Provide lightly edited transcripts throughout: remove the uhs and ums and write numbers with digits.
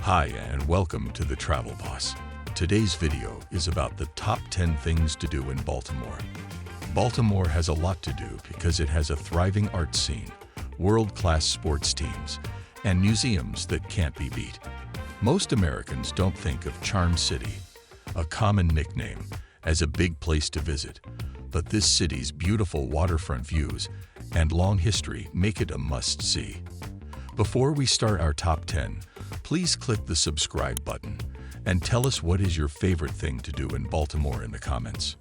Hi and welcome to the Travel Boss. Today's video is about the top 10 things to do in Baltimore. Baltimore has a lot to do because it has a thriving art scene, world-class sports teams, and museums that can't be beat. Most Americans don't think of Charm City, a common nickname, as a big place to visit, but this city's beautiful waterfront views and long history make it a must-see. Before we start our top 10, please click the subscribe button and tell us what is your favorite thing to do in Baltimore in the comments.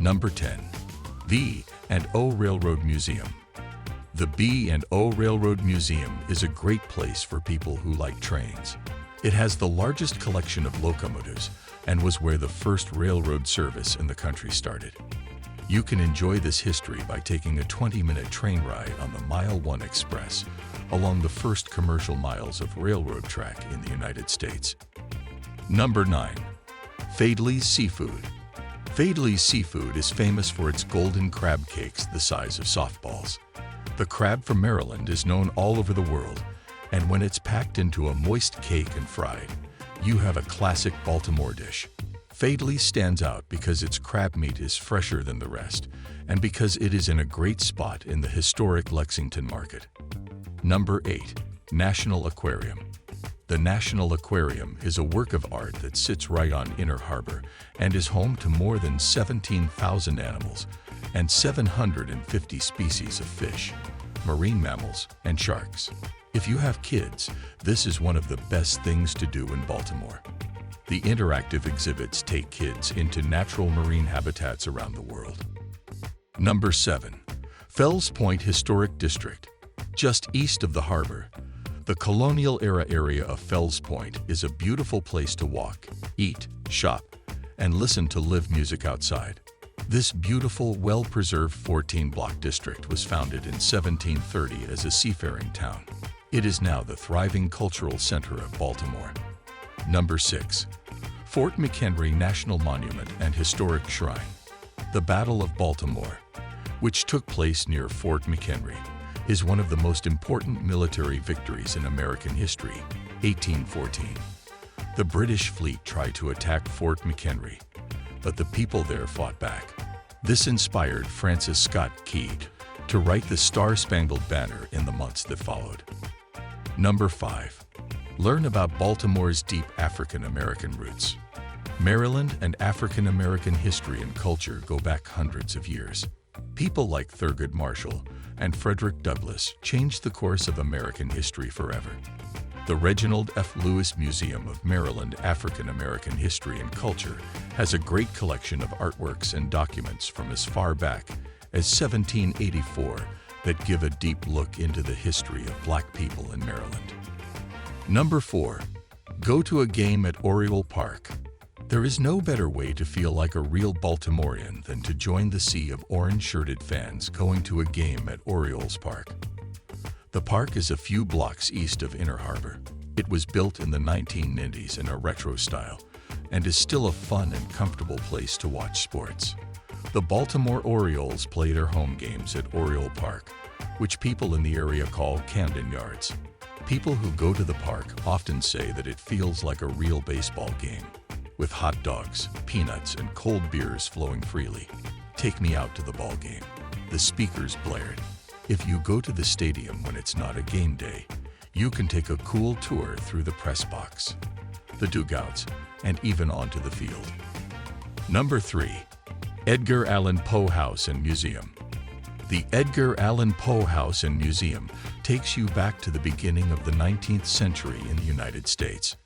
Number 10. B&O Railroad Museum. The B&O Railroad Museum is a great place for people who like trains. It has the largest collection of locomotives and was where the first railroad service in the country started. You can enjoy this history by taking a 20-minute train ride on the Mile 1 Express along the first commercial miles of railroad track in the United States. Number 9. Fadeley Seafood. Fadeley Seafood is famous for its golden crab cakes the size of softballs. The crab from Maryland is known all over the world, and when it's packed into a moist cake and fried, you have a classic Baltimore dish. Fadeley stands out because its crab meat is fresher than the rest, and because it is in a great spot in the historic Lexington Market. Number 8. National Aquarium. The National Aquarium is a work of art that sits right on Inner Harbor and is home to more than 17,000 animals and 750 species of fish, marine mammals, and sharks. If you have kids, this is one of the best things to do in Baltimore. The interactive exhibits take kids into natural marine habitats around the world. Number 7. Fells Point Historic District. Just east of the harbor, the colonial-era area of Fells Point is a beautiful place to walk, eat, shop, and listen to live music outside. This beautiful, well-preserved 14-block district was founded in 1730 as a seafaring town. It is now the thriving cultural center of Baltimore. Number 6. Fort McHenry National Monument and Historic Shrine. The Battle of Baltimore, which took place near Fort McHenry, is one of the most important military victories in American history, 1814. The British fleet tried to attack Fort McHenry, but the people there fought back. This inspired Francis Scott Key to write the Star-Spangled Banner in the months that followed. Number 5. Learn about Baltimore's deep African-American roots. Maryland and African-American history and culture go back hundreds of years. People like Thurgood Marshall and Frederick Douglass changed the course of American history forever. The Reginald F. Lewis Museum of Maryland African-American History and Culture has a great collection of artworks and documents from as far back as 1784 that give a deep look into the history of Black people in Maryland. Number 4. Go to a game at Oriole Park. There is no better way to feel like a real Baltimorean than to join the sea of orange-shirted fans going to a game at Orioles Park. The park is a few blocks east of Inner Harbor. It was built in the 1990s in a retro style and is still a fun and comfortable place to watch sports. The Baltimore Orioles play their home games at Oriole Park, which people in the area call Camden Yards. People who go to the park often say that it feels like a real baseball game, with hot dogs, peanuts, and cold beers flowing freely. Take me out to the ball game. The speakers blared. If you go to the stadium when it's not a game day, you can take a cool tour through the press box, the dugouts, and even onto the field. Number 3. Edgar Allan Poe House and Museum. The Edgar Allan Poe House and Museum takes you back to the beginning of the 19th century in the United States.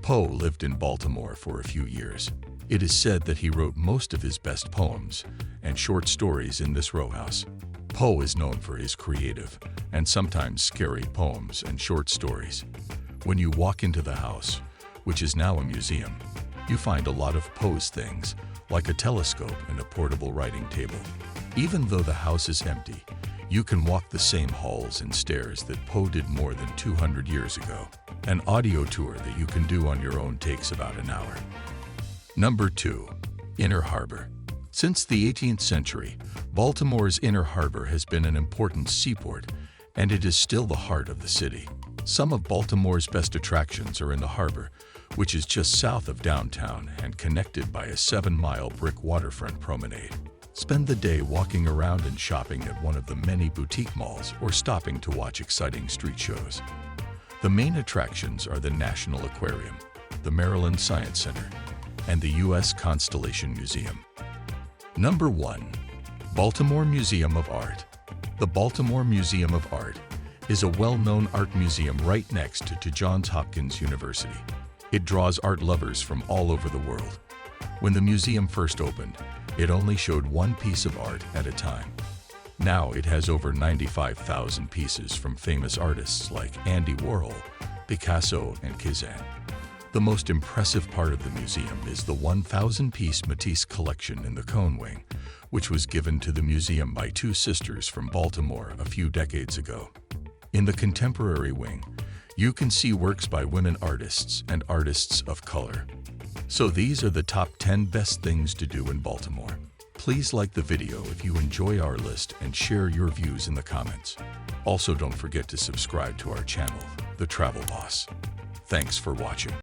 Poe lived in Baltimore for a few years. It is said that he wrote most of his best poems and short stories in this row house. Poe is known for his creative and sometimes scary poems and short stories. When you walk into the house, which is now a museum, you find a lot of Poe's things, like a telescope and a portable writing table. Even though the house is empty, you can walk the same halls and stairs that Poe did more than 200 years ago. An audio tour that you can do on your own takes about an hour. Number 2. Inner Harbor. Since the 18th century, Baltimore's Inner Harbor has been an important seaport, and it is still the heart of the city. Some of Baltimore's best attractions are in the harbor, which is just south of downtown and connected by a 7-mile brick waterfront promenade. Spend the day walking around and shopping at one of the many boutique malls or stopping to watch exciting street shows. The main attractions are the National Aquarium, the Maryland Science Center, and the U.S. Constellation Museum. Number 1. Baltimore Museum of Art. The Baltimore Museum of Art is a well-known art museum right next to Johns Hopkins University. It draws art lovers from all over the world. When the museum first opened, it only showed one piece of art at a time. Now it has over 95,000 pieces from famous artists like Andy Warhol, Picasso, and Cézanne. The most impressive part of the museum is the 1,000-piece Matisse collection in the Cone Wing, which was given to the museum by two sisters from Baltimore a few decades ago. In the contemporary wing, you can see works by women artists and artists of color. So these are the top 10 best things to do in Baltimore. Please like the video if you enjoy our list and share your views in the comments. Also, don't forget to subscribe to our channel, The Travel Boss. Thanks for watching.